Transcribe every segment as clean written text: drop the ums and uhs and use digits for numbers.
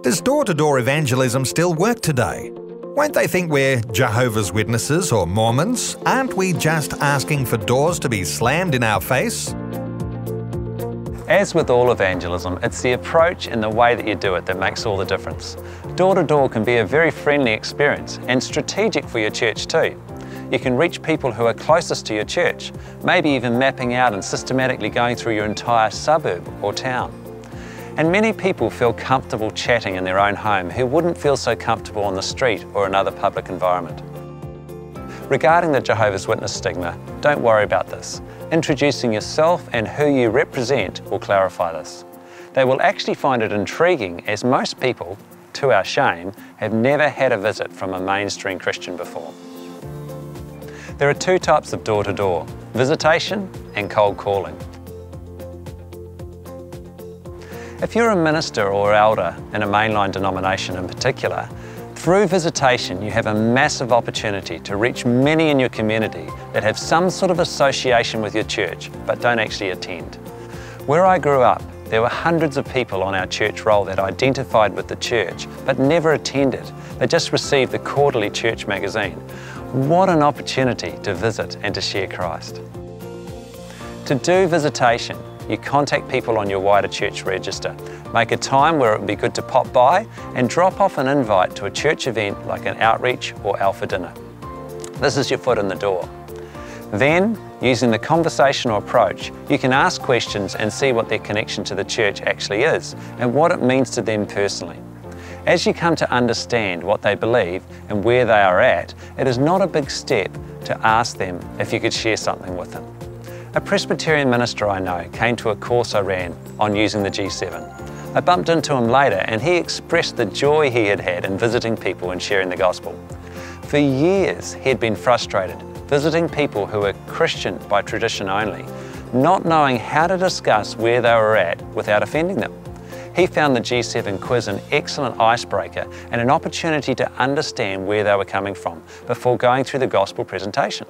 Does door-to-door evangelism still work today? Won't they think we're Jehovah's Witnesses or Mormons? Aren't we just asking for doors to be slammed in our face? As with all evangelism, it's the approach and the way that you do it that makes all the difference. Door-to-door can be a very friendly experience and strategic for your church too. You can reach people who are closest to your church, maybe even mapping out and systematically going through your entire suburb or town. And many people feel comfortable chatting in their own home who wouldn't feel so comfortable on the street or another public environment. Regarding the Jehovah's Witness stigma, don't worry about this. Introducing yourself and who you represent will clarify this. They will actually find it intriguing, as most people, to our shame, have never had a visit from a mainstream Christian before. There are two types of door-to-door: visitation and cold calling. If you're a minister or elder in a mainline denomination in particular, through visitation you have a massive opportunity to reach many in your community that have some sort of association with your church but don't actually attend. Where I grew up, there were hundreds of people on our church roll that identified with the church but never attended. They just received the quarterly church magazine. What an opportunity to visit and to share Christ. To do visitation, you contact people on your wider church register. Make a time where it would be good to pop by and drop off an invite to a church event like an outreach or alpha dinner. This is your foot in the door. Then, using the conversational approach, you can ask questions and see what their connection to the church actually is and what it means to them personally. As you come to understand what they believe and where they are at, it is not a big step to ask them if you could share something with them. A Presbyterian minister I know came to a course I ran on using the G7. I bumped into him later and he expressed the joy he had had in visiting people and sharing the gospel. For years he had been frustrated visiting people who were Christian by tradition only, not knowing how to discuss where they were at without offending them. He found the G7 quiz an excellent icebreaker and an opportunity to understand where they were coming from before going through the gospel presentation.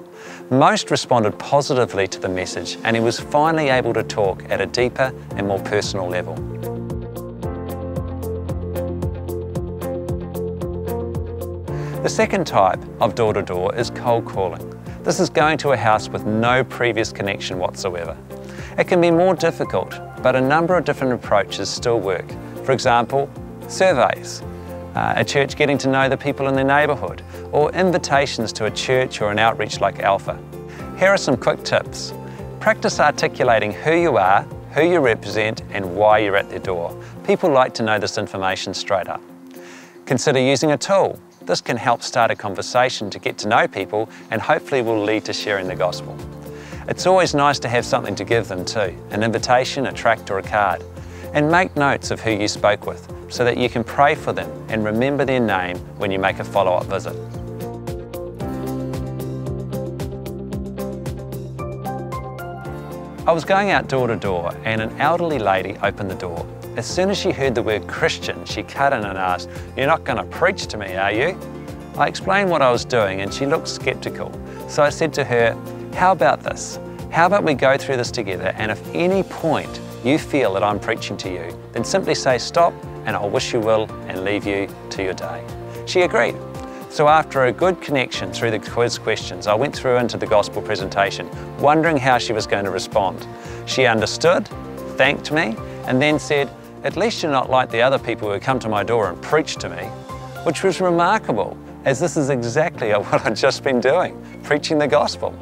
Most responded positively to the message and he was finally able to talk at a deeper and more personal level. The second type of door-to-door is cold calling. This is going to a house with no previous connection whatsoever. It can be more difficult, but a number of different approaches still work. For example, surveys, a church getting to know the people in their neighbourhood, or invitations to a church or an outreach like Alpha. Here are some quick tips. Practice articulating who you are, who you represent, and why you're at their door. People like to know this information straight up. Consider using a tool. This can help start a conversation to get to know people and hopefully will lead to sharing the gospel. It's always nice to have something to give them too, an invitation, a tract or a card. And make notes of who you spoke with so that you can pray for them and remember their name when you make a follow-up visit. I was going out door to door and an elderly lady opened the door. As soon as she heard the word Christian, she cut in and asked, "You're not going to preach to me, are you?" I explained what I was doing and she looked skeptical. So I said to her, "How about this? How about we go through this together, and if any point you feel that I'm preaching to you, then simply say stop and I'll wish you well and leave you to your day." She agreed. So after a good connection through the quiz questions, I went through into the gospel presentation, wondering how she was going to respond. She understood, thanked me, and then said, "At least you're not like the other people who come to my door and preach to me," which was remarkable, as this is exactly what I'd just been doing, preaching the gospel.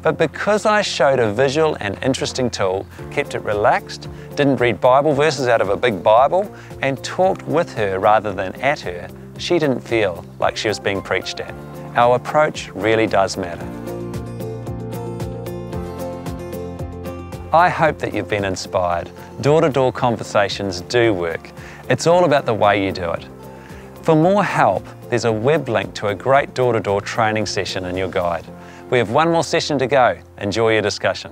But because I showed a visual and interesting tool, kept it relaxed, didn't read Bible verses out of a big Bible, and talked with her rather than at her, she didn't feel like she was being preached at. Our approach really does matter. I hope that you've been inspired. Door-to-door conversations do work. It's all about the way you do it. For more help, there's a web link to a great door-to-door training session in your guide. We have one more session to go. Enjoy your discussion.